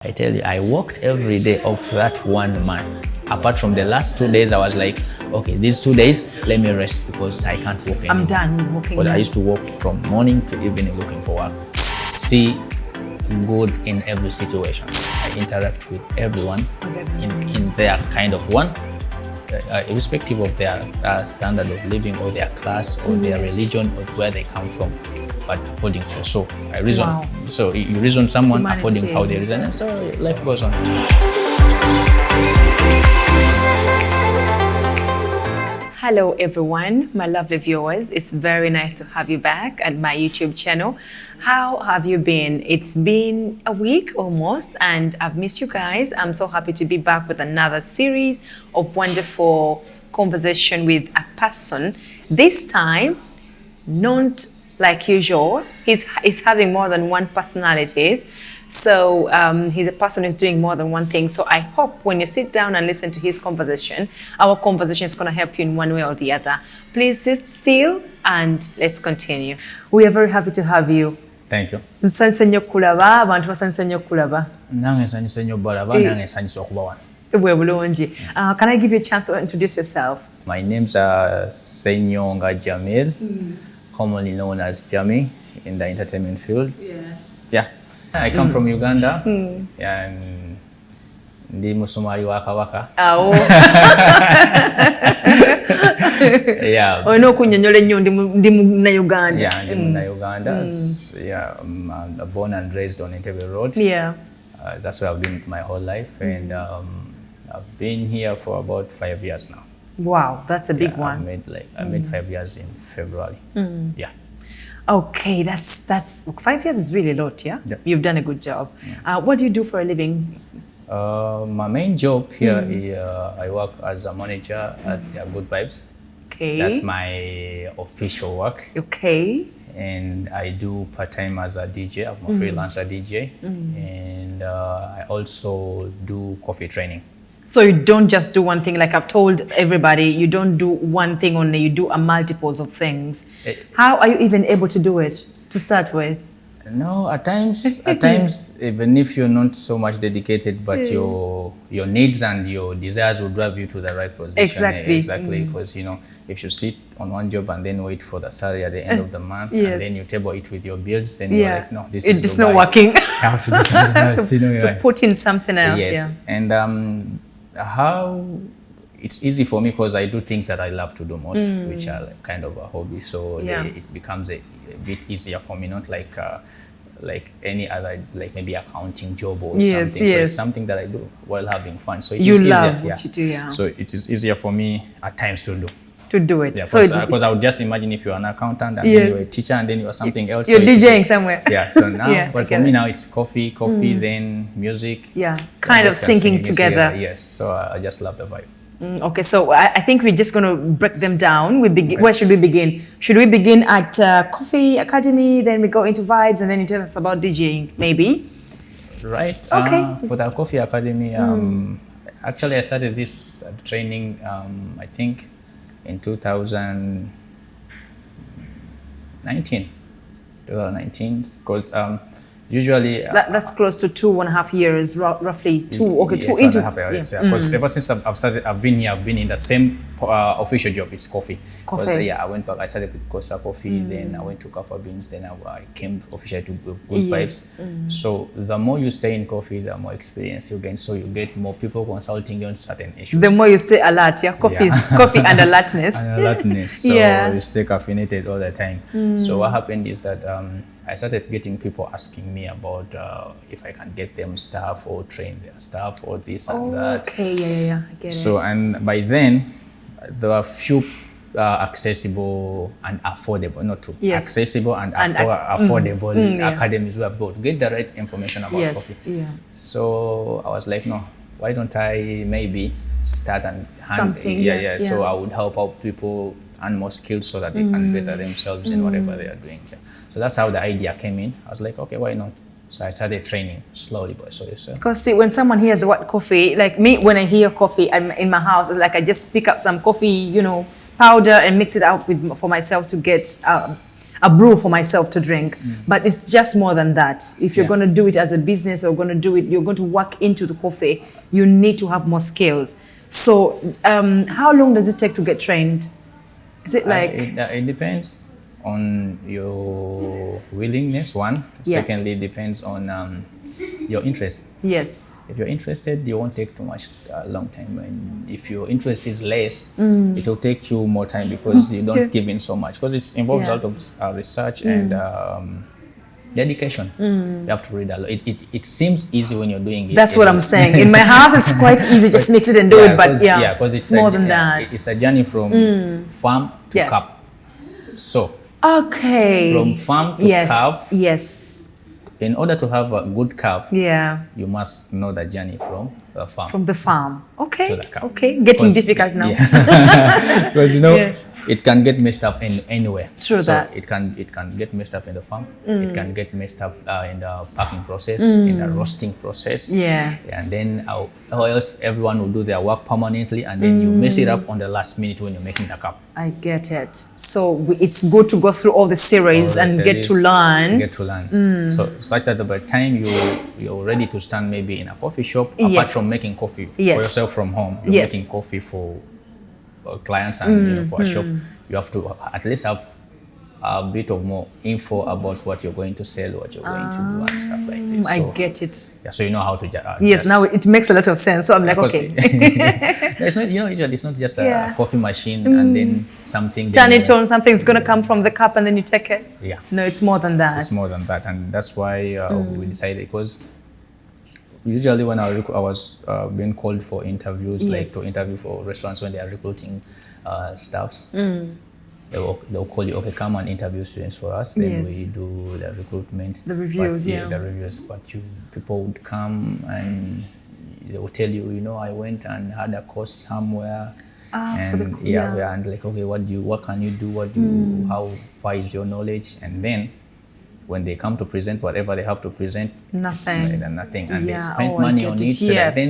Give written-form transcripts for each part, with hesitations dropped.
I tell you, I worked every day of that 1 month. Apart from the last 2 days, I was like, okay, these 2 days, let me rest because I can't work anymore. I'm done with working. But I used to work from morning to evening looking for work. See good in every situation. I interact with everyone in their kind of one, irrespective of their standard of living or their class or their religion or where they come from. But according to so I reason. Wow. So you reason someone Humanity. according to how they reason, and so life goes on. Hello everyone, my lovely viewers. It's very nice to have you back at my YouTube channel. How have you been? It's been a week almost and I've missed you guys. I'm so happy to be back with another series of wonderful conversation with a person. This time, not like usual, he's having more than one personalities. So he's a person who's doing more than one thing. So I hope when you sit down and listen to his conversation, our conversation is going to help you in one way or the other. Please sit still and let's continue. We are very happy to have you. Thank you. Nsanyuse nnyo kulaba, abantu basanyuse nnyo kulaba. Nange nsanyuse nnyo balaba, nange nsanyuse okuba wano. Bwe bulungi. Can I give you a chance to introduce yourself? My name's Senyonga Jamil, commonly known as Jami in the entertainment field. Yeah. I come from Uganda. And ndi musumari wa kabaka. Oh. Yeah. Oh no, kunnyonnyola ennyo ndi na Uganda. Yeah, ndi na Uganda. Yeah, I'm born and raised on Entebbe Road. Yeah. That's where I've been my whole life, and I've been here for about 5 years now. Wow, that's a big one. I made 5 years in February. Yeah. Okay, that's 5 years is really a lot, yeah? Yeah. You've done a good job. What do you do for a living? My main job here is I work as a manager at Good Vibes. Okay. That's my official work. Okay. And I do part-time as a DJ. I'm a freelancer DJ. And I also do coffee training. So you don't just do one thing, like I've told everybody, you don't do one thing only, you do a multiples of things. How are you even able to do it, to start with? No, at times, even if you're not so much dedicated, but your needs and your desires will drive you to the right position. Exactly. Because you know, if you sit on one job and then wait for the salary at the end of the month, and then you table it with your bills, then you're like, no, this is not working. I have to do something else. to put in something else. Yes, and how it's easy for me because I do things that I love to do most, which are kind of a hobby. So it becomes a bit easier for me, not like any other, like maybe accounting job or something. So it's something that I do while having fun. So it is easier. Love what you do, yeah. So it is easier for me at times to do. To do it. Yeah, so because I would just imagine if you're an accountant and then you're a teacher and then you're something else. You're so DJing somewhere. Yeah, so now, but for me now it's coffee, then music. Yeah, kind of syncing together. Yes, so I just love the vibe. Okay, so I think we're just going to break them down. Where should we begin? Should we begin at Coffee Academy, then we go into vibes, and then you tell us about DJing, maybe? Right. Okay. For the Coffee Academy, actually I started this training, I think, in 2019, because usually that's close to 2.5 years, roughly two. Okay, yes, 2.5 years. Because ever since I've been here, I've been in the same official job. It's coffee. Coffee. I went back. I started with Costa Coffee, then I went to Coffee Beans, then I came officially to Good Vibes. So the more you stay in coffee, the more experience you gain. So you get more people consulting you on certain issues. The more you stay alert, coffee and alertness. And alertness. So you stay caffeinated all the time. So what happened is that I started getting people asking me about if I can get them staff or train their staff or this and that. Okay, I get it. So, and by then, there were few accessible and affordable, accessible and affordable academies where people would get the right information about coffee. Yeah. So I was like, no, why don't I maybe start and something? So I would help out people and more skills so that they can better themselves in whatever they are doing. So that's how the idea came in. I was like, okay, why not? So I started training slowly but slowly. Because see, when someone hears the word coffee, like me, when I hear coffee, I'm in my house, it's like I just pick up some coffee, powder and mix it out for myself to get a brew for myself to drink. But it's just more than that. If you're going to do it as a business or going to do it, you're going to work into the coffee, you need to have more skills. So how long does it take to get trained? Is it like... It depends on your willingness, one. Yes. Secondly, it depends on your interest. Yes. If you're interested, you won't take too much long time. And if your interest is less, it will take you more time because you don't give in so much. Because it involves a lot of research and dedication. You have to read a lot. It seems easy when you're doing it. That's what I'm saying. In my house, it's quite easy. Just mix it and do it. But because it's more than that. It's a journey from farm to cup. So from farm to cup. Yes. In order to have a good cup, you must know the journey from the farm. From the farm. Okay. To the cup. Okay. Getting difficult now. Because it can get messed up anywhere. True that. It can get messed up in the farm. It can get messed up in the packing process, in the roasting process. And then how else everyone will do their work permanently, and then you mess it up on the last minute when you're making the cup. I get it. So it's good to go through all the series and get to learn. So such that by the time you're ready to stand maybe in a coffee shop, apart from making coffee for yourself from home, you're making coffee for clients and for a shop, you have to at least have a bit of more info about what you're going to sell, what you're going to do and stuff like this. So, I get it. So you know how to yes, now it makes a lot of sense. So I'm like, okay. It's not, usually it's not just a coffee machine and then something. Turn it on, something's going to come from the cup and then you take it. No, it's more than that. It's more than that. And that's why we decided, because usually when I was being called for interviews, like to interview for restaurants when they are recruiting staffs, they'll call you, okay, come and interview students for us. Then we do the recruitment. The reviews, the reviews. But people would come and they will tell you, I went and had a course somewhere. And like, okay, what can you do? How far is your knowledge? And then when they come to present whatever they have to present, nothing. And they spent money on it. So that then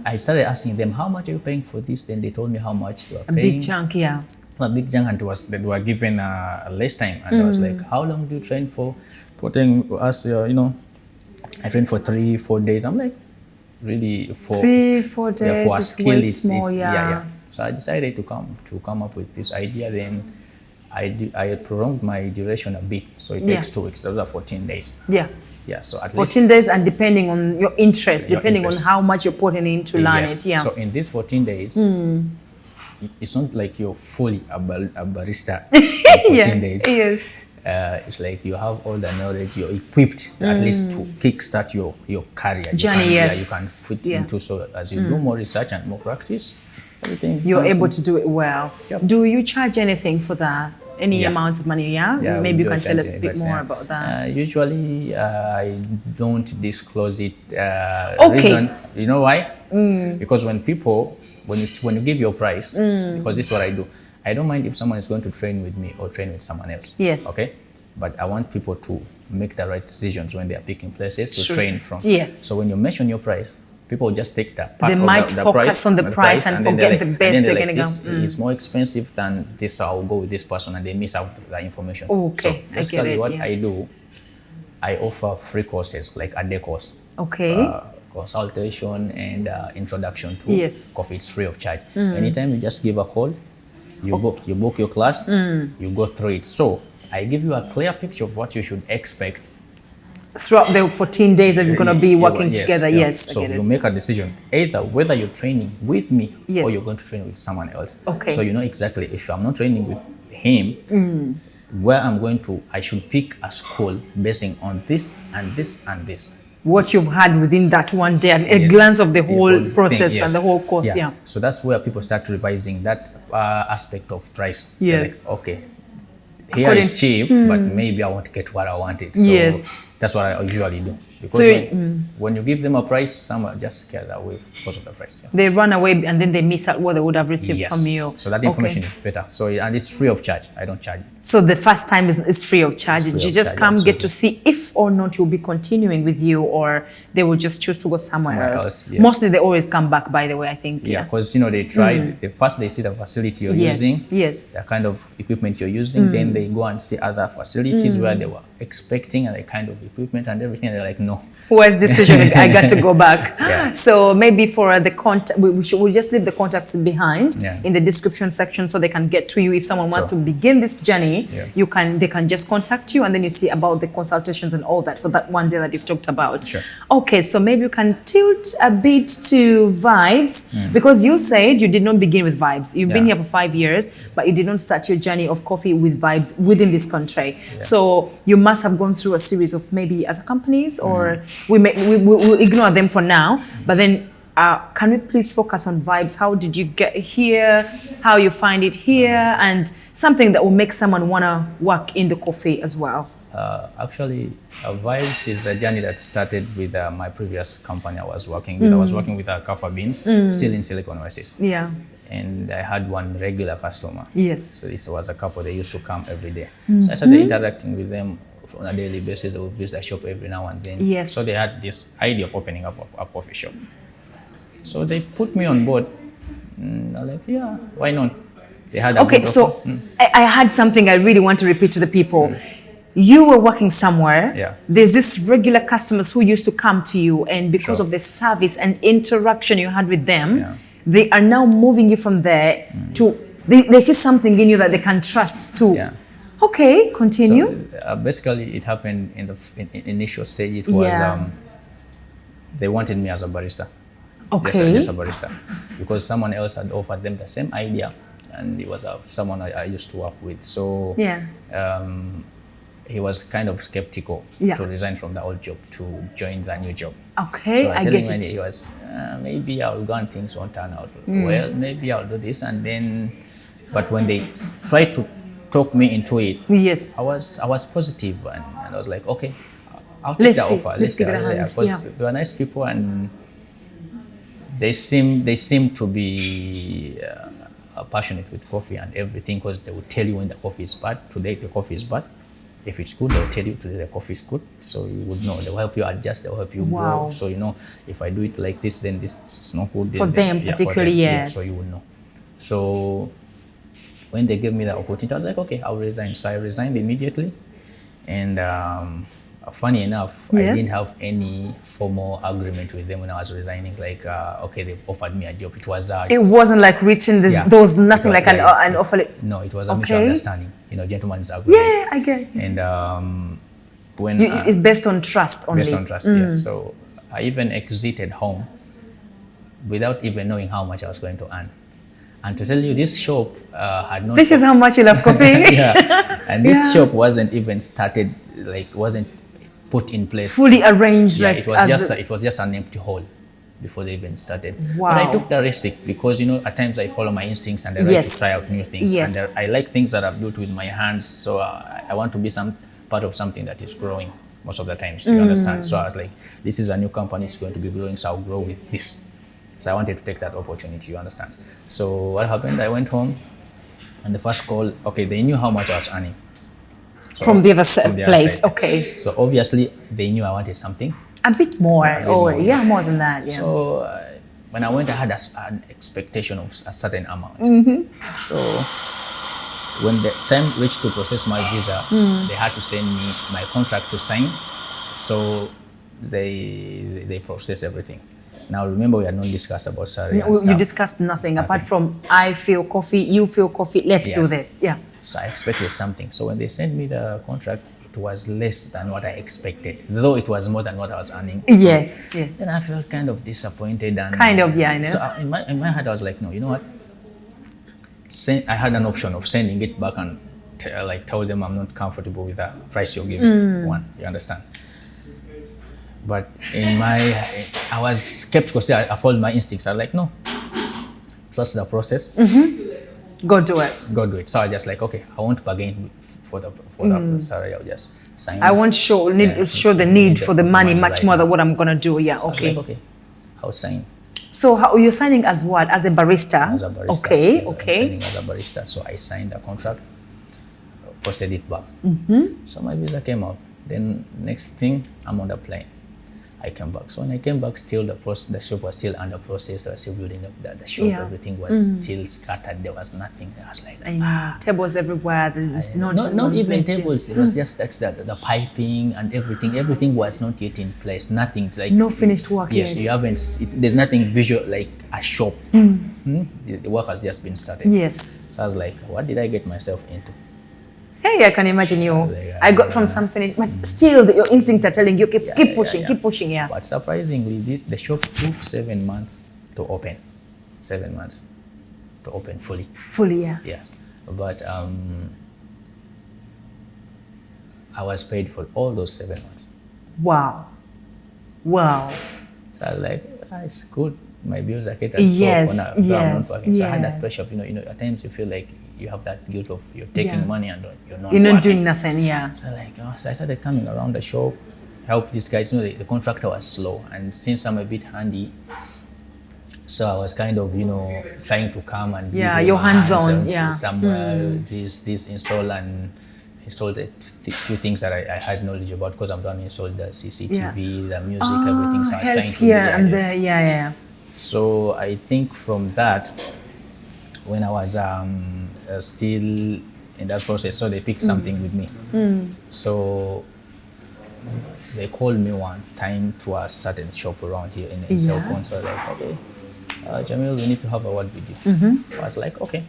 I started asking them, how much are you paying for this? Then they told me how much they were paying. A big chunk, A big chunk, and they were given less time. And I was like, how long do you train for? Putting us, I trained for 3-4 days. I'm like, really, for 3-4 days for a skill, it's small, So I decided to come up with this idea. Then I prolonged my duration a bit, so it takes 2 weeks. Those are 14 days. So at 14 days, and depending on your interest, depending on how much you're putting in to learn it. So in these 14 days, it's not like you're fully a barista in 14 days. It's like you have all the knowledge, you're equipped at least to kickstart your career. Journey, you can put into, so as you do more research and more practice, everything you're able to do it well. Do you charge anything for that? Any amount of money? Maybe you can tell us a bit more about that. Usually I don't disclose it. Okay. Reason, you know why? Because when you give your price, because this is what I do, I don't mind if someone is going to train with me or train with someone else. Okay, but I want people to make the right decisions when they are picking places to train from. So when you mention your price, people just take that part of the price on the price and forget the best they're gonna go. This is more expensive than this. I'll go with this person, and they miss out the information. Okay, so basically, what I do, I offer free courses like a day course. Consultation and introduction to coffee. It's free of charge. Anytime you just give a call, you book your class, you go through it. So I give you a clear picture of what you should expect throughout the 14 days that you're going to be working together. So you make a decision either whether you're training with me or you're going to train with someone else. So you know exactly, if I'm not training with him, where I'm going to, I should pick a school basing on this and this and this. What you've had within that one day, a glance of the whole process and the whole course. So that's where people start revising that aspect of price. Like, okay, here is cheap, but maybe I won't get what I wanted. So That's what I usually do. Because So when you give them a price, some are just scared away because of the price. Yeah. they run away and then they miss out what they would have received Yes. from you. So that information is better. So and it's free of charge. I don't charge. So the first time is free of charge. It's free You of just charge, come, get absolutely. to see if or not you'll be continuing with you, or they will just choose to go somewhere Somewhere else. else, yeah. Mostly they always come back, by the way, I think. Yeah, because you know they try. The first they see the facility you're using, Yes. the kind of equipment you're using, then they go and see other facilities where they were expecting and the kind of equipment and everything. And they're like, no. Where's decision? I got to go back. Yeah. So maybe for the contact, we'll just leave the contacts behind Yeah. in the description section so they can get to you. If someone wants to Sure. begin this journey, Yeah. they can just contact you, and then you see about the consultations and all that for that one day that you've talked about. Sure. Okay, so maybe you can tilt a bit to vibes, because you said you did not begin with vibes. You've been Yeah. here for 5 years, but you did not start your journey of coffee with vibes within this country. So you must have gone through a series of maybe other companies, or we'll ignore them for now. But then, can we please focus on vibes? How did you get here? How you find it here? And something that will make someone want to work in the coffee as well. Actually, Vibes is a journey that started with my previous company I was working with. I was working with Kafa Beans, still in Silicon Oasis. Yeah. And I had one regular customer. Yes. So this was a couple, they used to come every day. So I started interacting with them on a daily basis. They would visit the shop every now and then. Yes. So they had this idea of opening up a coffee shop. So they put me on board. I'm like, yeah, why not? They had a Okay, good so offer. I had something I really want to repeat to the people. You were working somewhere. Yeah. There's this regular customers who used to come to you, and because Sure. of the service and interaction you had with them, Yeah. they are now moving you from there to they see something in you that they can trust too. Yeah. Okay, continue. So, basically, it happened in the initial stage. It was they wanted me as a barista. Okay. Just a barista, because someone else had offered them the same idea, and it was someone I used to work with. So Yeah. he was kind of skeptical Yeah. to resign from the old job to join the new job. Okay, So I telling get me it. he was maybe I'll go and things won't turn out well. Maybe I'll do this, and then, but when they tried to talk me into it, Yes. I was positive, and I was like, okay, I'll take Let's the see. offer. Let's give it a yeah, hand. because Yeah. they were nice people, and they seem to be passionate with coffee and everything, because they will tell you when the coffee is bad. Today the coffee is bad. If it's good, they'll tell you today the coffee is good. So you would know. They'll help you adjust. They'll help you Wow. grow. So you know, if I do it like this, then this is not good. For them particularly, yes. So you would know. So when they gave me the opportunity, I was like, okay, I'll resign. So I resigned immediately. And funny enough, I Yes. didn't have any formal agreement with them when I was resigning. Like, okay, they've offered me a job. It was It wasn't like reaching this. Yeah. There was nothing It was like like- an offer. no, it was a Okay. mutual understanding. You know, gentleman's agreement. Yeah, I get it. And when It's based on trust only. based on trust, yes. So I even exited home without even knowing how much I was going to earn. And to tell you, this shop had not. This is how much you love coffee. Yeah, and this Yeah. shop wasn't even started, like wasn't put in place. Fully arranged, Yeah, like it was as just a- it was just an empty hall before they even started. Wow. But I took the risk because, you know, at times I follow my instincts and I like Yes. to try out new things. Yes. And I like things that are built with my hands. So I want to be some part of something that is growing most of the times. You understand? So I was like, this is a new company. It's going to be growing. So I'll grow with this. So I wanted to take that opportunity. You understand? So what happened? I went home, and the first call. Okay, they knew how much I was earning. So from the other from the other place. side. Okay. So obviously they knew I wanted something. A bit more. A bit Or more. yeah, more than that. Yeah. So when I went, I had an expectation of a certain amount. So when the time reached to process my visa, they had to send me my contract to sign. So they processed everything. Now remember, we had not discussed about salary and You stuff. discussed nothing apart from I feel coffee, you feel coffee. Let's do Yes. this. Yeah. So I expected something. So when they sent me the contract, it was less than what I expected, though it was more than what I was earning. Yes. Yes. Then I felt kind of disappointed and Kind of, yeah, I know. So in my head, I was like, no, you know what? I had an option of sending it back and tell them I'm not comfortable with the price you're giving. One, you understand? But I was skeptical. See, I followed my instincts. I was like, no, trust the process. Go do it. Go do it. So I just like, okay, I won't bargain for the salary. I'll just signs. I won't show the need for the money much right more now. than what I'm gonna do. Yeah, So I was okay. like, okay, I'll sign. So how you're signing as what? As a barista? As a barista. Okay, Yes, I'm okay. signing as a barista. So I signed the contract, posted it back. So my visa came out. Then next thing, I'm on the plane. I came back. So when I came back, still the shop was still under process. I was still building up the shop. Yeah. Everything was still scattered. There was nothing. I was like, I know. Tables everywhere. There's not even tables. It was just like the piping and everything. Everything was not yet in place. Nothing. It's like No finished work yes, yet. you haven't. There's nothing visual like a shop. The work has just been started. Yes. So I was like, what did I get myself into? Hey, I can imagine you. I got from some finish, but still your instincts are telling you keep pushing, keep pushing. Yeah. But surprisingly, the shop took 7 months to open. 7 months to open fully. Fully, yeah. Yes, but I was paid for all those 7 months. Wow. Wow. So I was like, it's good. My bills are catered Yes, for when I'm not working. So I had that yes. pressure of, at times you feel like you have that guilt of you're taking Yeah. money and you're not You're not working. doing nothing, yeah. So so I started coming around the shop, help these guys. The contractor was slow, and since I'm a bit handy, so I was kind of trying to come and Yeah, give your them a hands-on, hand yeah. somewhere. This installed a few things that I had knowledge about because I'm done installed the CCTV, the music, everything. So I was Help trying to here do and that. there, yeah. So I think from that, when I was still in that process, so they picked something with me. So they called me one time to a certain shop around here in Yeah. Selcon. So like, okay, Jamil, we need to have a word with you. I was like, okay.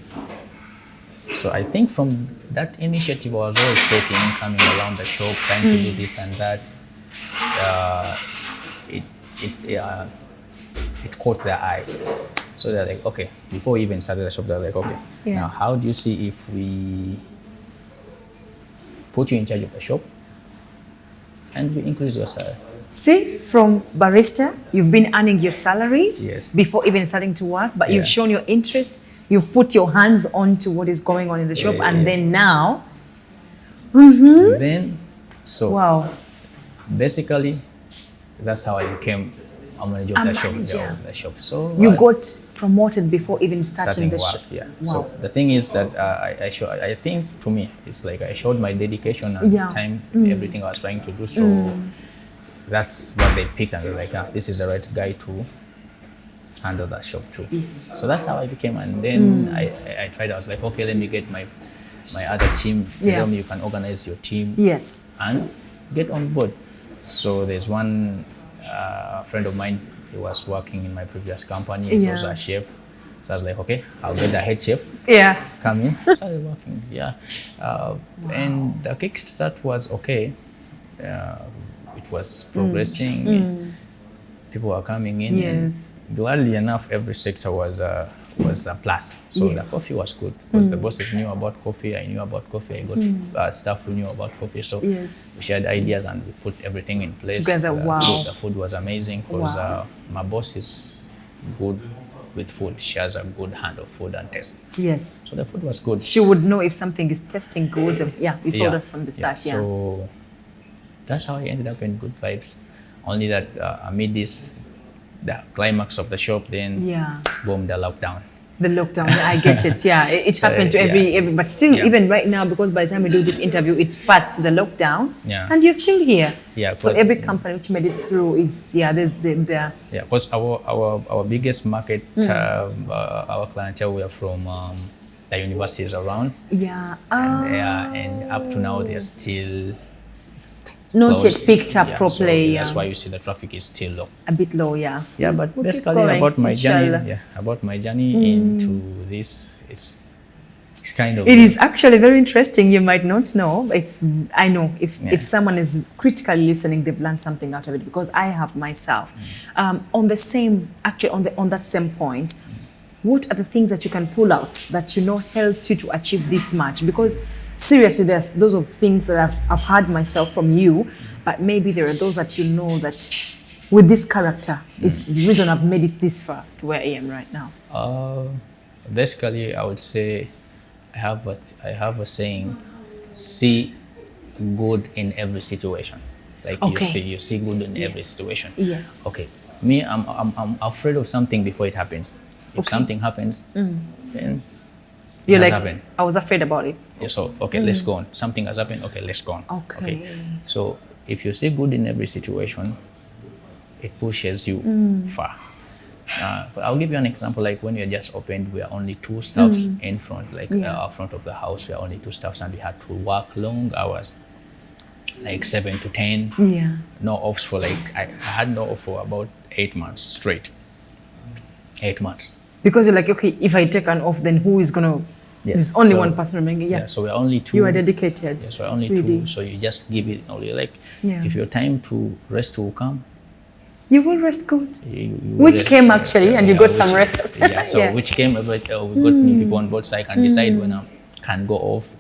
So I think from that initiative I was always taking, coming around the shop, trying to do this and that, it caught their eye. So they're like, okay, before we even started the shop, they're like, okay, Yes. now how do you see if we put you in charge of the shop and we increase your salary? See, from barista, you've been earning your salaries Yes. before even starting to work, but you've Yeah. shown your interest, you've put your hands onto what is going on in the shop, and then now, Then, so wow, basically, that's how I became a manager of A the shop. manager. The shop. So you got promoted before even starting the work, shop. yeah. Wow. So the thing is that I think to me it's like I showed my dedication and Yeah. time, everything I was trying to do. So that's what they picked, and they're like, this is the right guy to handle that shop too. Yes. So that's how I became, and then I tried. I was like, okay, let me get my other team. Yeah. Tell me you can organize your team Yes. and get on board. So there's one friend of mine. He was working in my previous company. He was Yeah. a chef. So I was like, okay, I'll get the head chef. Yeah. Come in. Started working. Yeah. And the kickstart was okay. It was progressing. People were coming in. Yes. And gladly enough, every sector was a plus. So Yes. the coffee was good because the bosses knew about coffee. I knew about coffee. I got staff who knew about coffee. So Yes. we shared ideas and we put everything in place. Together, wow. The food was amazing because Wow. my boss is good with food. She has a good hand of food and taste. Yes. So the food was good. She would know if something is tasting good. Yeah, you told Yeah, us from the start. Yeah. So that's how I ended up in good vibes. Only that amid this, the climax of the shop, then Yeah. boom, the lockdown. The lockdown, I get it. Yeah, it happened to every, but still, Yeah. even right now, because by the time we do this interview, it's past the lockdown, Yeah. and you're still here. Yeah, So but- every company which made it through is there's the Yeah, because our biggest market, our clientele were from the universities around, yeah. and up to now they're still Not closed. yet picked up Yeah, properly. So that's yeah. why you see the traffic is still low. A bit low, yeah. Yeah, but We'll keep basically going, about my inshallah. journey, about my journey into this, it's kind of It is actually very interesting. You might not know. I know if Yeah. someone is critically listening, they've learned something out of it because I have myself. On the same, actually on that same point, what are the things that you can pull out that you know helped you to achieve this much? Because seriously, there's those of things that I've heard myself from you, but maybe there are those that you know that with this character is the reason I've made it this far to where I am right now. basically I would say I have a saying: see good in every situation. Like you see good in every situation. Yes. Okay. Me, I'm afraid of something before it happens. If something happens, then you're it has like, happened. I was afraid about it. Yeah, so okay, let's go on. Something has happened. Okay, let's go on. Okay. So if you see good in every situation, it pushes you far. But I'll give you an example. Like when we are just opened, we are only 2 staffs in front, like front of the house. We are only 2 staffs, and we had to work long hours, like 7 to 10. Yeah. No offs for I had no off for about 8 months straight. 8 months. Because you're like, okay, if I take an off, then who is gonna? Yes. There's only one person remaining. Yeah. So we're only 2. You are dedicated. Yes, we're only really. 2. So you just give it only Yeah. if your time to rest will come. You will rest good. You which rest, came actually, and you got some rest. Which came, but we got new people on board, so I can decide when I can go off,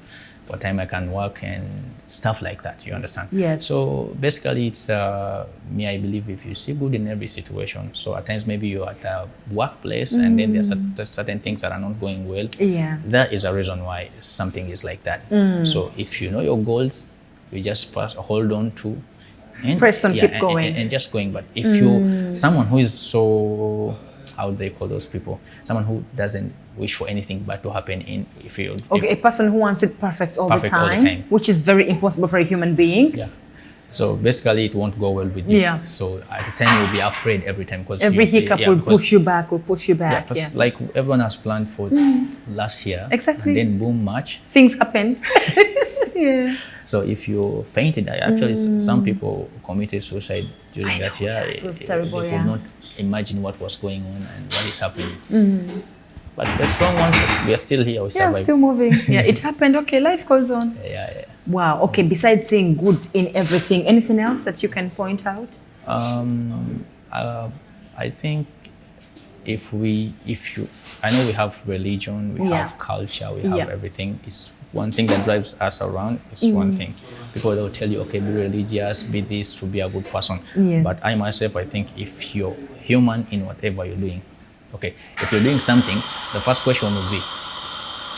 what time I can work, and stuff like that. You understand? Yes. So basically, it's me. I believe if you see good in every situation. So at times maybe you're at a workplace, and then there's certain things that are not going well. Yeah. That is a reason why something is like that. So if you know your goals, you just hold on to. And, press on, keep going. And just going. But if you're someone who is so, how do they call those people? Someone who doesn't wish for anything but to happen in, a person who wants it perfect all the time, which is very impossible for a human being. Yeah. So basically, it won't go well with you. Yeah. So at the time, you'll be afraid every time because every hiccup will push you back. Yeah. Like everyone has planned for last year. Exactly. And then boom, March. Things happened. Yeah. So if you fainted, actually some people committed suicide during that year. It was terrible. They could not imagine what was going on and what is happening. But the strong ones, we are still here. We I'm still moving. Yeah, it happened. Okay, life goes on. Yeah. Wow. Okay. Besides seeing good in everything, anything else that you can point out? I think I know we have religion, we have culture, we have everything. It's one thing that drives us around. It's one thing. People will tell you, okay, be religious, be this to be a good person. Yes. But I myself, I think if you're human in whatever you're doing, okay, if you're doing something, the first question would be,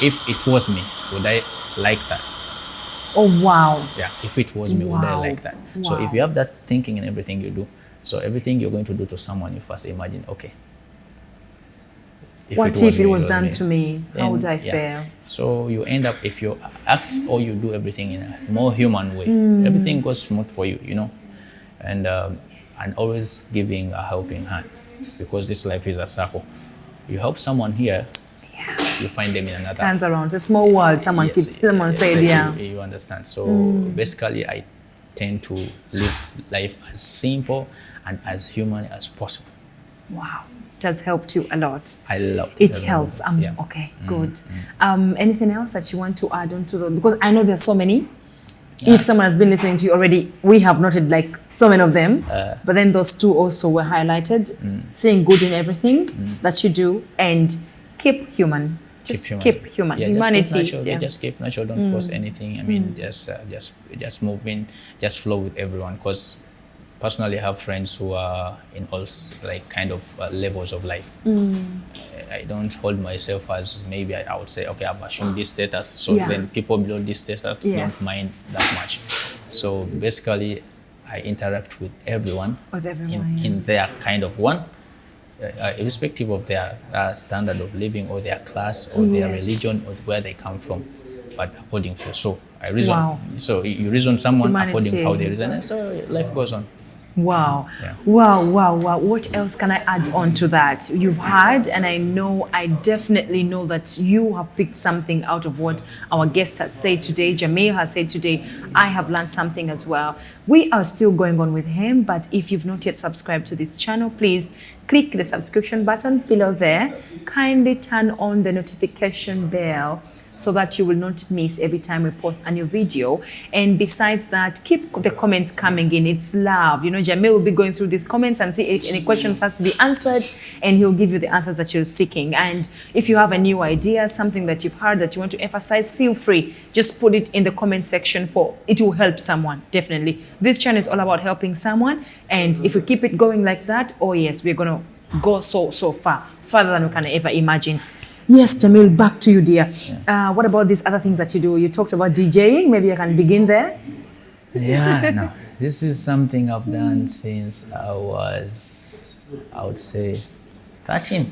if it was me, would I like that? Oh, wow. Yeah, if it was me, would I like that? Wow. So if you have that thinking in everything you do, so everything you're going to do to someone, you first imagine, okay, what if it was done to me? How would I feel? So you end up, if you act or you do everything in a more human way, everything goes smooth for you, and always giving a helping hand, because this life is a circle. You help someone here, you find them in another. Turns around. It's a small world. Someone keeps someone saying, You understand. So basically, I tend to live life as simple and as human as possible. Wow. It has helped you a lot. I love it. It helps. Okay, good. Anything else that you want to add on to them? Because I know there's so many. If someone has been listening to you already, we have noted like so many of them. But then those 2 also were highlighted. Seeing good in everything that you do, and keep human. Just keep human. Yeah, humanity. Just keep natural. Don't force anything. I mean, just move in, just flow with everyone. Because personally, I have friends who are in all kind of levels of life. I don't hold myself as, maybe I would say, okay, I've assumed this status, so then people below this status don't mind that much. So basically, I interact with everyone, in their kind of one, irrespective of their standard of living or their class or their religion or where they come from, but according to I reason. Wow. So you reason someone according to how they reason, and so life goes on. Wow. Wow. What else can I add on to that? You've heard, and I definitely know that you have picked something out of what our guest has said today, Jamil has said today. I have learned something as well. We are still going on with him, but if you've not yet subscribed to this channel, please click the subscription button below there. Kindly turn on the notification bell so that you will not miss every time we post a new video. And besides that, keep the comments coming in. It's love. Jamil will be going through these comments and see if any questions has to be answered, and he'll give you the answers that you're seeking. And if you have a new idea, something that you've heard that you want to emphasize, feel free. Just put it in the comment section. It will help someone, definitely. This channel is all about helping someone. And if we keep it going like that, oh yes, we're going to go so far, further than we can ever imagine. Yes, Jamil, back to you, dear. What about these other things that you do? You talked about DJing. Maybe I can begin there. Yeah, no. This is something I've done since I would say 13.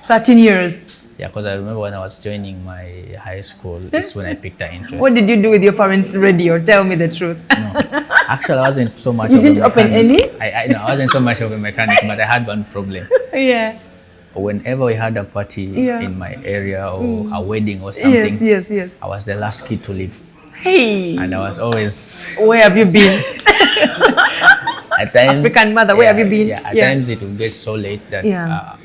13 years. Yeah, because I remember when I was joining my high school, this is when I picked that interest. What did you do with your parents' radio? Tell me the truth. No, actually, I wasn't so much You of a didn't open mechanic. any? No, I wasn't so much of a mechanic, but I had one problem. Yeah. Whenever we had a party Yeah. in my area or a wedding or something, Yes. I was the last kid to leave. Hey. And I was always Where have you been? at times African mother, where have you been? Yeah, at Yeah. times it will get so late that Yeah.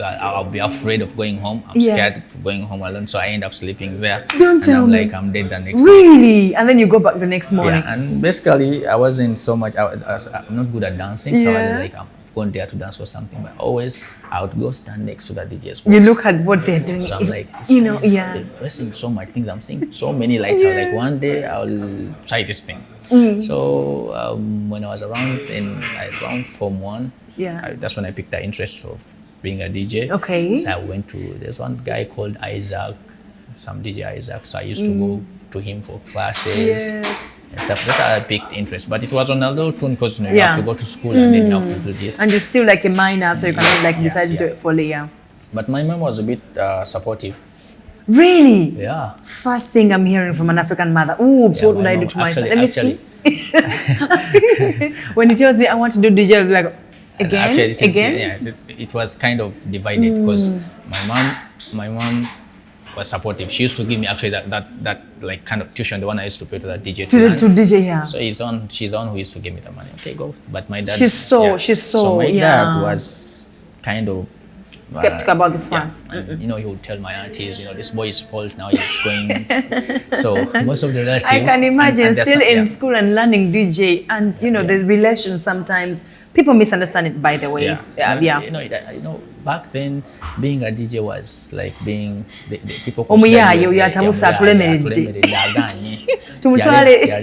I'll be afraid of going home. I'm Yeah. scared of going home alone, so I end up sleeping there. Don't and tell I'm me. like I'm dead the next day. Really? And then you go back the next morning. Yeah, and basically I wasn't so much. I'm not good at dancing, so I was Yeah. like I'm going there to dance or something. But always I would go stand next to the DJ's. You box. look at what they're doing. So I'm It's- like, you know, is yeah. pressing so much things. I'm seeing so many lights. I was like, one day I'll try this thing. So when I was around Form 1, Yeah. that's when I picked the interest of being a DJ. Okay. So I went to, there's one guy called Isaac, some DJ Isaac. So I used to go to him for classes Yes. and stuff. That's how I picked interest. But it was on a little tune because you Yeah. have to go to school and then you have to do this. And you're still like a minor, so you cannot like decide to do yeah. it fully, yeah. But my mom was a bit supportive. Really? Yeah. First thing I'm hearing from an African mother. Ooh, so what would my I do mom to myself? actually- Let me see. When he tells me I want to do DJ, I'll be like, And again? actually, this is- Again? yeah, it was kind of divided because my mom was supportive. She used to give me actually that like kind of tuition, the one I used to pay to that DJ. To learn. DJ, yeah. So she's the one who used to give me the money. Okay, go. But my dad. She's so- So my yeah. dad was kind of Skeptical about this yeah, one. and he would tell my aunties, this boy is spoiled now. He's going. So most of the relatives. I can imagine and there's still some- in yeah. school and learning DJ, and the relation sometimes people misunderstand it. By the way, yeah. Back then, being a DJ was like being the people. Omuyaye yatabusa atulemeredde. Tumutwale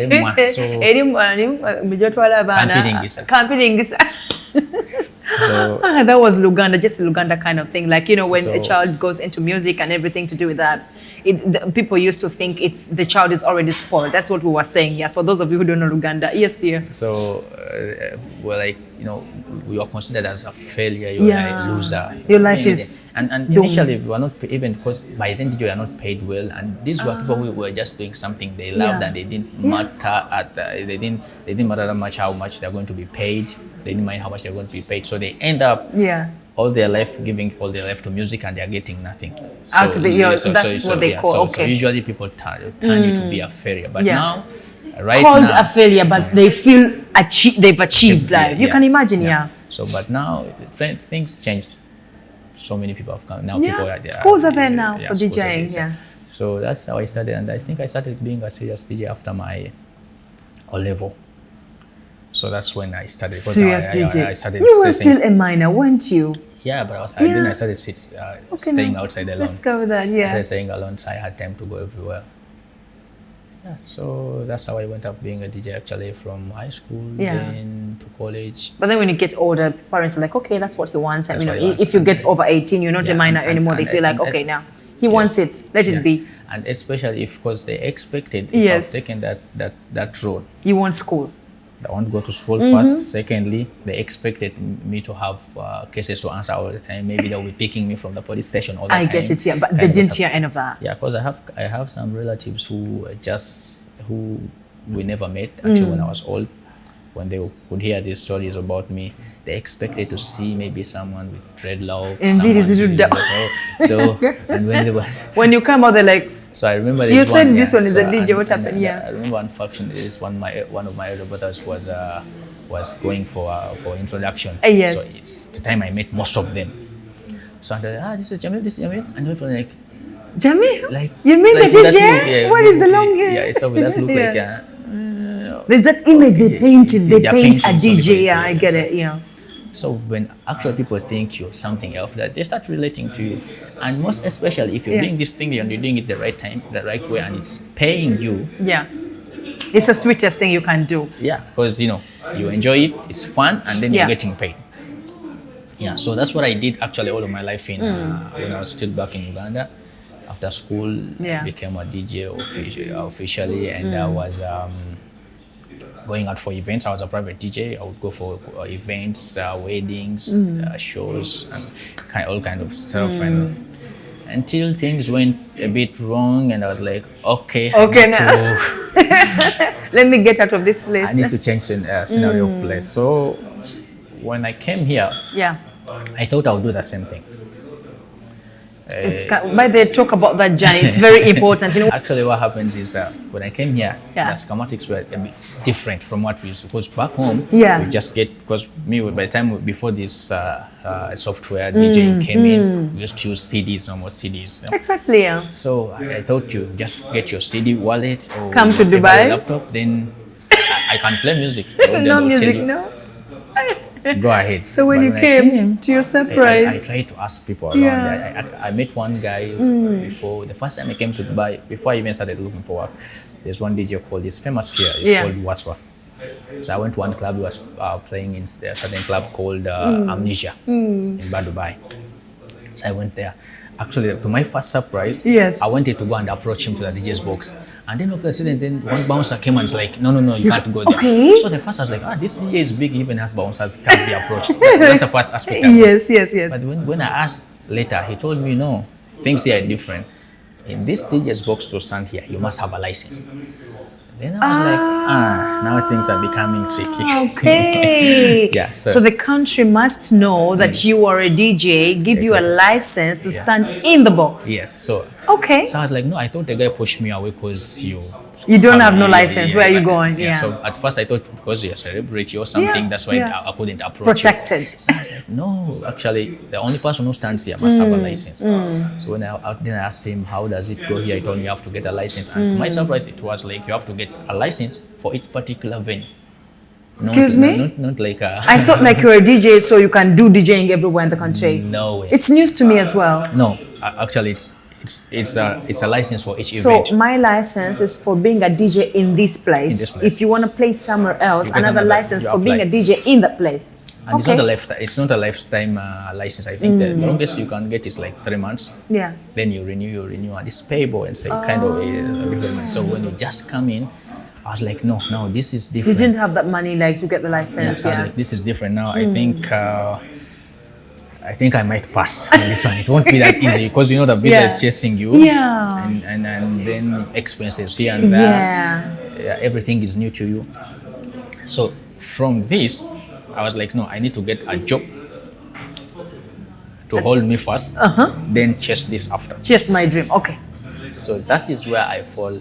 mujatwala abaana kampiringisa. So That was Luganda, just a Luganda kind of thing. Like, when a So- child goes into music and everything to do with that, people used to think the child is already spoiled. That's what we were saying. Yeah, for those of you who don't know Luganda. Yes, dear. So we're like, we were considered as a failure. You're a loser. Your life is and doomed. initially we were not even, because by then you were not paid well, and these were people who were just doing something they loved, Yeah. and they didn't matter they didn't matter that much how much they're going to be paid. They didn't mind how much they're going to be paid. So they end up all their life giving all their life to music, and they're getting nothing. Out of it, that's what they call, So okay. usually people turn you to be a failure. But now, Called now, a failure, but they feel they've achieved life. You yeah, can imagine, yeah. So, but now things changed. So many people have come now. Yeah, People are there. schools are there now for schools are DJing, there. yeah. So that's how I started, and I think I started being a serious DJ after my O level. So that's when I started. because Serious I DJ. started You were sitting- still a minor, weren't you? Yeah, but then Yeah. I started Okay, staying now, outside alone. let's go with that, I yeah. started staying alone, so I had time to go everywhere. Yeah, so that's how I went up being a DJ actually, from high school then to college. But then when you get older, parents are like, okay, that's what he wants. And, That's what he wants. if you get over 18, you're not a Yeah, minor and- anymore. They and- feel like, and- okay, now he wants it. Let it be. And especially because they expected if Yes. I've taken that road. You want school. I want to go to school first. Secondly, they expected me to have cases to answer all the time. Maybe they'll be picking me from the police station all the time. I get it, yeah. But Kind they of didn't stuff. hear any of that. Yeah, because I have some relatives who we never met until when I was old. When they would hear these stories about me, they expected to see maybe someone with dreadlocks. Indeed, someone it's with- so and when they were, When you come out, they're like, so I remember You this said one, this one is a DJ, and- what happened? and Yeah. I remember one function. This one of my elder brothers was going for introduction. Yes. So it's the time I met most of them. So I'm like, this is Jamil, and they were like, Jamil, like you mean like the with that DJ? look, yeah, What is the with- long hair? Yeah, so with that look like. There's that image they painted. They They're paint a painting DJ. something. Yeah, I get it. Yeah. So when actual people think you're something else, that they start relating to you, and most especially if you're Yeah. doing this thing and you're doing it the right time, the right way, and it's paying you. Yeah. It's the sweetest thing you can do. Yeah, because you enjoy it, it's fun, and then Yeah. you're getting paid. Yeah, so that's what I did actually all of my life when I was still back in Uganda. after school, I became a DJ officially, and I was going out for events. I was a private DJ. I would go for events, weddings, shows, and all kind of stuff. And until things went a bit wrong, and I was like, okay, now. Let me get out of this place. I need to change scenario of place. So when I came here, I thought I would do the same thing. By the talk about that, Jani, it's very important. You know, actually, what happens is when I came here, the schematics were a bit different from what we used to. Because back home, we just get, because by the time before this software DJing came in, we used to use CDs, normal CDs. You know? Exactly, yeah. So I thought you just get your CD wallet or come to Dubai, laptop, then I can play music. No music, no. Go ahead. So when you came, to your surprise, I tried to ask people around. I met one guy before. The first time I came to Dubai, before I even started looking for work, there's one DJ called, he's famous here, it's called Waswa. So I went to one club, he was playing in a certain club called Amnesia in Dubai. So I went there. Actually, to my first surprise, I wanted to go and approach him to the DJ's box. And then all of a sudden, then one bouncer came and was like, no, you can't go there. Okay. So the first I was like, this DJ is big, he even has bouncers, can't be approached. That's the first aspect. Yes. But when I asked later, he told me, no, things here are different. In this DJ's box to stand here, you must have a license. Then I was like, now things are becoming tricky. Okay. So the country must know that you are a DJ, give you a license to stand in the box. Yes. So I was like, no, I thought the guy pushed me away because you don't have no license. Where are you going? So at first I thought because you're a celebrity or something, that's why I couldn't approach protected. So I was like, no, actually, the only person who stands here must have a license. So when I asked him, how does it go here? He told me you have to get a license. And to my surprise, it was like you have to get a license for each particular venue. Excuse me? Not like I thought like you're a DJ, so you can do DJing everywhere in the country. No way. It's news to me as well. No, actually, it's a license for each event. So my license is for being a DJ in this place. If you want to play somewhere else, another license for being a DJ in that place. And it's not a lifetime license. I think the longest you can get is like 3 months. Yeah. Then you renew, and it's payable and say kind of a So when you just come in, I was like, no, this is different. You didn't have that money like to get the license. I was like, this is different now. I think I might pass on this one. It won't be that easy because you know the visa is chasing you. Yeah. And then expenses here and there. Yeah. Everything is new to you. So from this, I was like, no, I need to get a job to hold me first, then chase this after. Chase my dream. Okay. So that is where I fall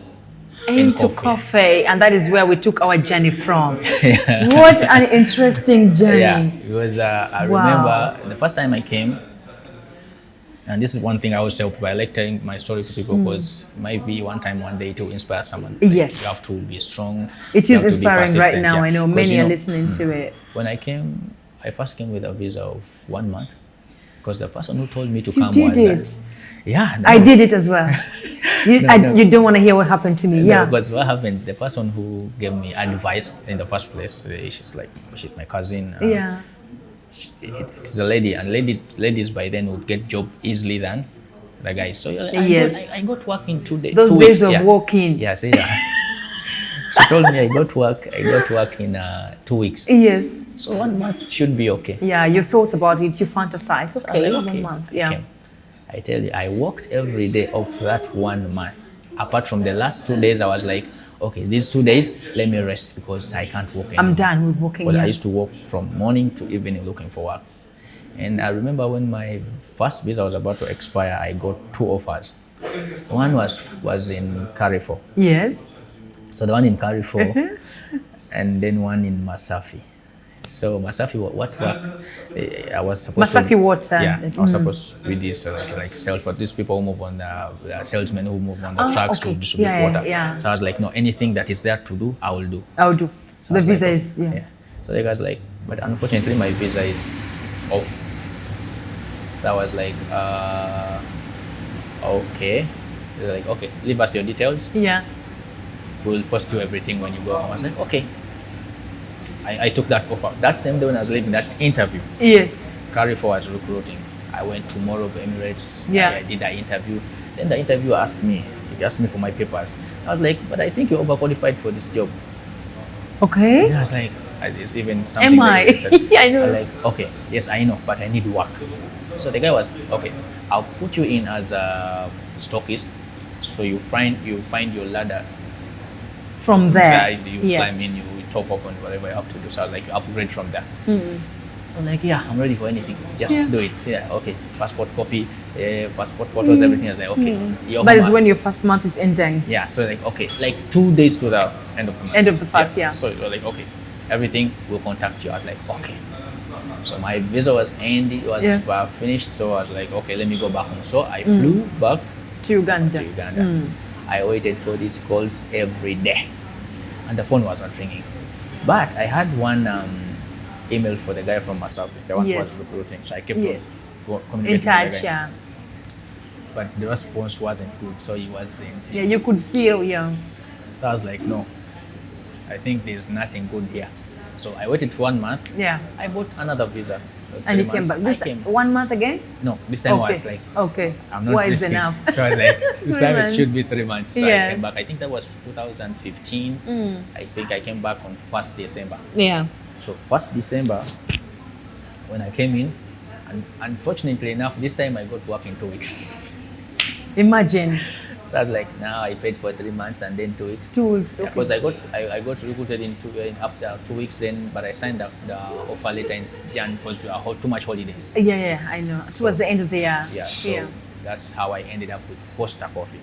into coffee, and that is where we took our journey from. What an interesting journey. Because I remember the first time I came, and this is one thing I always tell people, I like telling my story to people because it might be one day to inspire someone. Yes. You have to be strong. It is inspiring right now. I know many are listening to it. When I came, I first came with a visa of 1 month because the person who told me to come was... I did it as well. You don't want to hear what happened to me. Because what happened, the person who gave me advice in the first place, she's my cousin. It's a lady, and ladies by then would get job easily than the guys. So I got work in 2 days. Those days of walking. She told me I got work in 2 weeks. Yes. So 1 month should be okay. Yeah, you thought about it, you fantasized. Okay, 1 month. Yeah. I tell you, I worked every day of that 1 month. Apart from the last 2 days, I was like, okay, these 2 days, let me rest because I can't work anymore. I'm done with working. But I used to work from morning to evening looking for work. And I remember when my first visa was about to expire, I got 2 offers. One was in Carrefour. Yes. So the one in Carrefour and then one in Masafi. So Masafi, what work? I was supposed Masafi water. Yeah, I was supposed to be this like sales, but these people who move on the salesmen who move on the trucks to distribute water. Yeah. So I was like, no, anything that is there to do, I will do. I'll do. So the visa is So the guy's like, but unfortunately my visa is off. So I was like, okay. They're like, okay, leave us your details. Yeah. We'll post you everything when you go home. I was like, okay. I took that offer. That same day when I was leaving that interview, yes, Carrefour was recruiting. I went to Mall of Emirates. Yeah. I did that interview. Then the interviewer asked me, he asked me for my papers. I was like, but I think you're overqualified for this job. Okay. And I was like, it's even something. Am I? Yeah, I know. I'm like, okay, yes, I know, but I need work. So the guy was, okay, I'll put you in as a stockist. So you find your ladder. From there. You Yes. climb in, you top up on whatever you have to do. So I was like, you upgrade from there. I'm like, yeah, I'm ready for anything. Just do it. Yeah, okay. Passport copy, passport photos, everything. I was like, okay. But it's when your first month is ending. Yeah, so like, okay, like 2 days to the end of the month. End of the first, yeah. So you're like, okay, everything will contact you. I was like, okay. So my visa was ended, finished. So I was like, okay, let me go back home. So I flew back To Uganda. to Uganda. I waited for these calls every day, and the phone was not ringing. But I had one email for the guy from Masafi, the one who was Yes. recruiting. So I kept Yes. on communicating In with the touch, guy. yeah. But the response wasn't good, so he wasn't. Yeah, you could feel, yeah. So I was like, no, I think there's nothing good here. So I waited for 1 month. Yeah. I bought another visa. And 3 you came months, back. I This came. 1 month again? No, this time Okay. was like, Okay. I'm not What is risking. enough? So I was like, this 3 time it months. should be 3 months. So I Yeah. came back. I think that was 2015. I think I came back on 1st December. Yeah. So 1st December, when I came in, and unfortunately enough, this time I got work in 2 weeks. Imagine. So I was like, now I paid for 3 months and then 2 weeks. 2 weeks, okay. Because I got recruited after 2 weeks then, but I signed up the offer later in Jan because we are too much holidays. Yeah, I know. Towards the end of the year. Yeah, so that's how I ended up with Costa Coffee.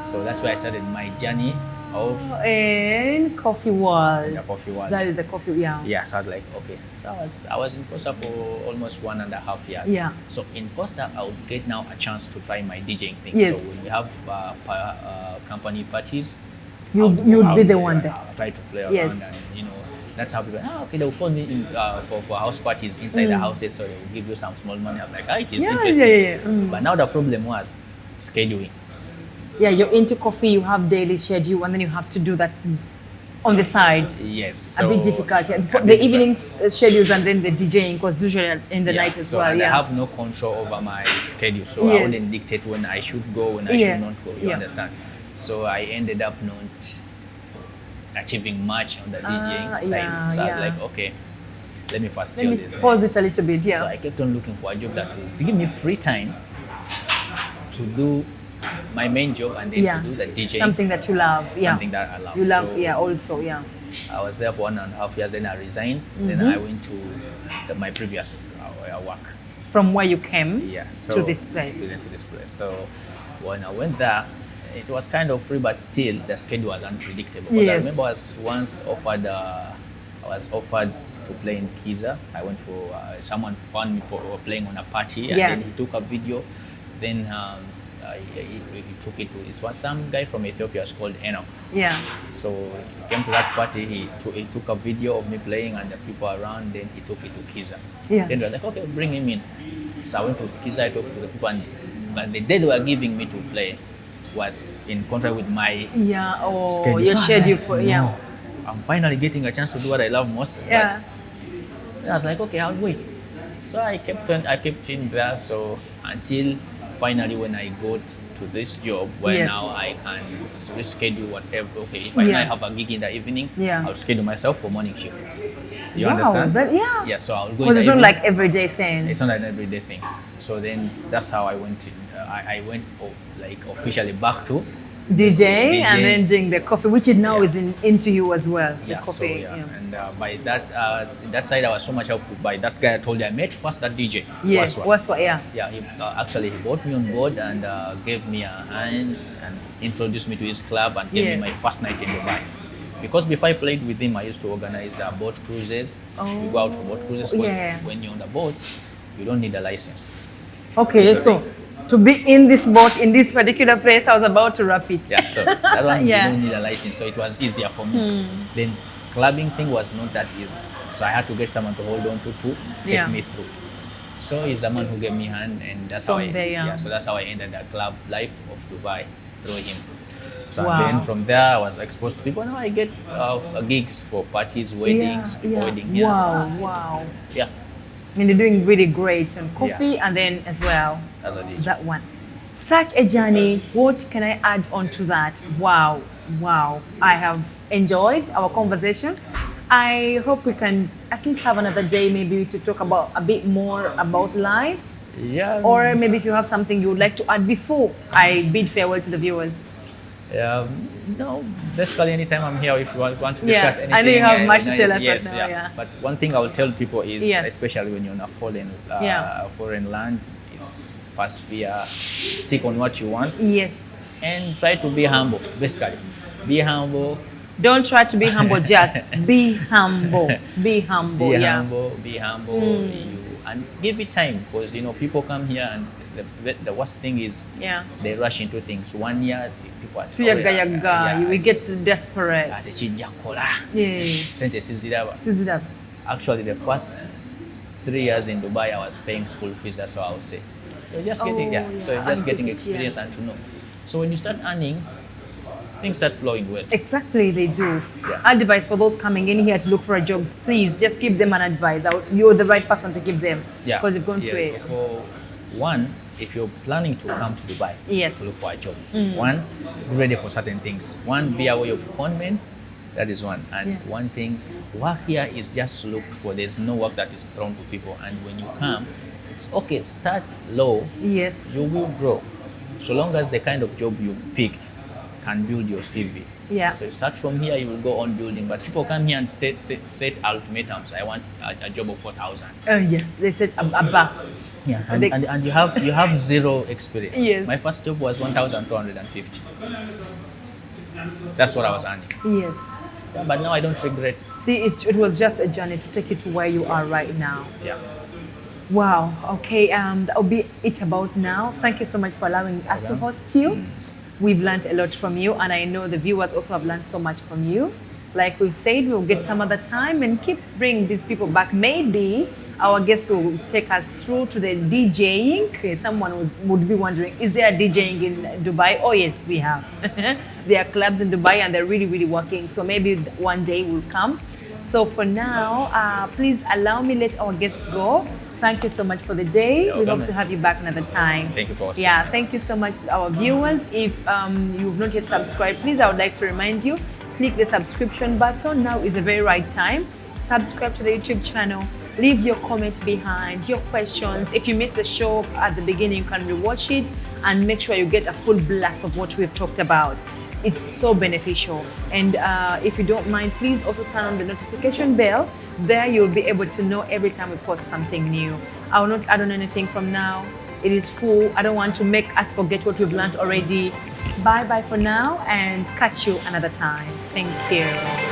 So that's where I started my journey of In coffee world. Yeah, coffee world. That is the coffee, yeah. yeah. So I was like, okay. So I was in Costa for almost 1.5 years. Yeah. So in Costa, I would get now a chance to try my DJing thing. Yes. So when we have company parties, You'd be the one there. I'll try to play around, Yes. and that's how people. Okay, they'll call me in, for house parties inside the houses, so they'll give you some small money. I'm like, it is interesting. Yeah. But now the problem was scheduling. Yeah, you're into coffee, you have daily schedule, and then you have to do that on the side. Yes. A bit difficult. Yeah. For a the bit evening schedules and then the DJing, because usually in the night as so, well. and Yeah. I have no control over my schedule, so I Yes. wouldn't dictate when I should go, when I Yeah. should not go. You Yeah. understand? So I ended up not achieving much on the DJing side. yeah, So I was yeah. like, okay, let me Let pursue me this. pause it a little bit. Yeah. So I kept on looking for a job that would give me free time to do my main job and then to do the DJing. Something that you love. Yeah. Something that I love. You love, So also, yeah. I was there for 1.5 years, then I resigned. Then I went to my previous work. From where you came Yeah, so to this place. we went to this place. So when I went there, it was kind of free, but still the schedule was unpredictable. Because I Yes. remember I was once offered, to play in Kiza. I went for someone found me playing on a party, and Yeah. then he took a video. Then he took it to some guy from Ethiopia. It's called Enoch. Yeah. So he came to that party. He took a video of me playing and the people around. Then he took it to Kiza. Yeah. Then they were like, okay, bring him in. So I went to Kiza. I talked to the people, but the day they were giving me to play was in contrast with my Yeah. Oh, schedule. your So I was schedule like, for no, I'm finally getting a chance to do what I love most. Yeah. But I was like, okay, I'll wait. So I kept in there. So until finally when I got to this job where Yes. now I can reschedule whatever. Okay, if I now have a gig in the evening, Yeah. I'll schedule myself for morning shift. You Wow, understand? yeah. So I'll go in Because the it's not evening. like everyday thing. It's not an everyday thing. So then that's how I went. I went like officially back to DJ and DJ. then doing the coffee, which it now is into you as well. The yeah. coffee. So yeah, and by that side I was so much helped by that guy. I told you I met first that DJ. Yes. Waswa. What's what? Yeah. Yeah, actually he brought me on board and gave me a hand and introduced me to his club and gave Yes. me my first night in Dubai. Because before I played with him, I used to organize boat cruises. We go out for boat cruises because Yeah. when you're on the boat, you don't need a license. Okay, so to be in this boat in this particular place, I was about to wrap it. Yeah, so that one Yeah. you don't need a license, so it was easier for me. Then clubbing thing was not that easy, so I had to get someone to hold on to take Yeah. me through. So he's the man who gave me hand, and that's how From there, so that's how I ended the club life of Dubai through him. So Wow. and then from there I was exposed to people. Now I get gigs for parties, weddings, wedding. Yeah, Wow. yeah, And you're doing really great on coffee and then as well that's what it is. that one. Such a journey. What can I add on to that? Wow, wow. I have enjoyed our conversation. I hope we can at least have another day maybe to talk about a bit more about life. Yeah. Or maybe if you have something you would like to add before I bid farewell to the viewers. No, basically anytime I'm here, if you want to discuss anything. I know you have much to tell us yes, right now. Yeah. But one thing I will tell people is, Yes. especially when you're in a foreign land, is persevere, stick on what you want, Yes. and try to be humble. Basically, be humble. Don't try to be humble, just be humble. Be humble. Be Yeah. humble. Be humble. And give it time, because people come here and the worst thing is Yeah. they rush into things. 1 year, people are Tuyaga, you will get desperate. Yeah. Siziraba. Actually, the first 3 years in Dubai, I was paying school fees. That's what I would say. So just getting So you're just getting experience and to know. So when you start earning, things start flowing well. Exactly, they do. Yeah. Advice for those coming in here to look for jobs, please just give them an advice. You're the right person to give them. Yeah. Because you've gone through it. For one, if you're planning to come to Dubai Yes. to look for a job, one, be ready for certain things. One, be aware of conmen. That is one. And one thing, work here is just looked for. There's no work that is thrown to people. And when you come, it's okay. Start low. Yes. You will grow. So long as the kind of job you've picked can build your CV. Yeah. So you start from here, you will go on building. But people come here and set ultimatums. I want a job of 4,000. Yes, they said above. Yeah, and you have zero experience. Yes. My first job was 1,250. That's what I was earning. Yes. Yeah, but now I don't regret. See, it was just a journey to take you to where you are right now. Yeah. Wow. Okay. That will be it about now. Thank you so much for allowing us to host you. We've learned a lot from you, and I know the viewers also have learned so much from you. Like we've said, we'll get some other time and keep bringing these people back. Maybe our guests will take us through to the DJing. Someone would be wondering, is there a DJing in Dubai? Oh yes, we have. There are clubs in Dubai and they're really, really working. So maybe one day we'll come. So for now, please allow me let our guests go. Thank you so much for the day. We hope to have you back another time. Thank you for hosting. Yeah, thank you so much, our viewers. If you've not yet subscribed, please, I would like to remind you, click the subscription button. Now is the very right time. Subscribe to the YouTube channel. Leave your comment behind, your questions. If you missed the show at the beginning, you can rewatch it and make sure you get a full blast of what we've talked about. It's so beneficial. And if you don't mind, please also turn on the notification bell. There you'll be able to know every time we post something new. I will not add on anything from now. It is full. I don't want to make us forget what we've learned already. Bye-bye for now and catch you another time. Thank you.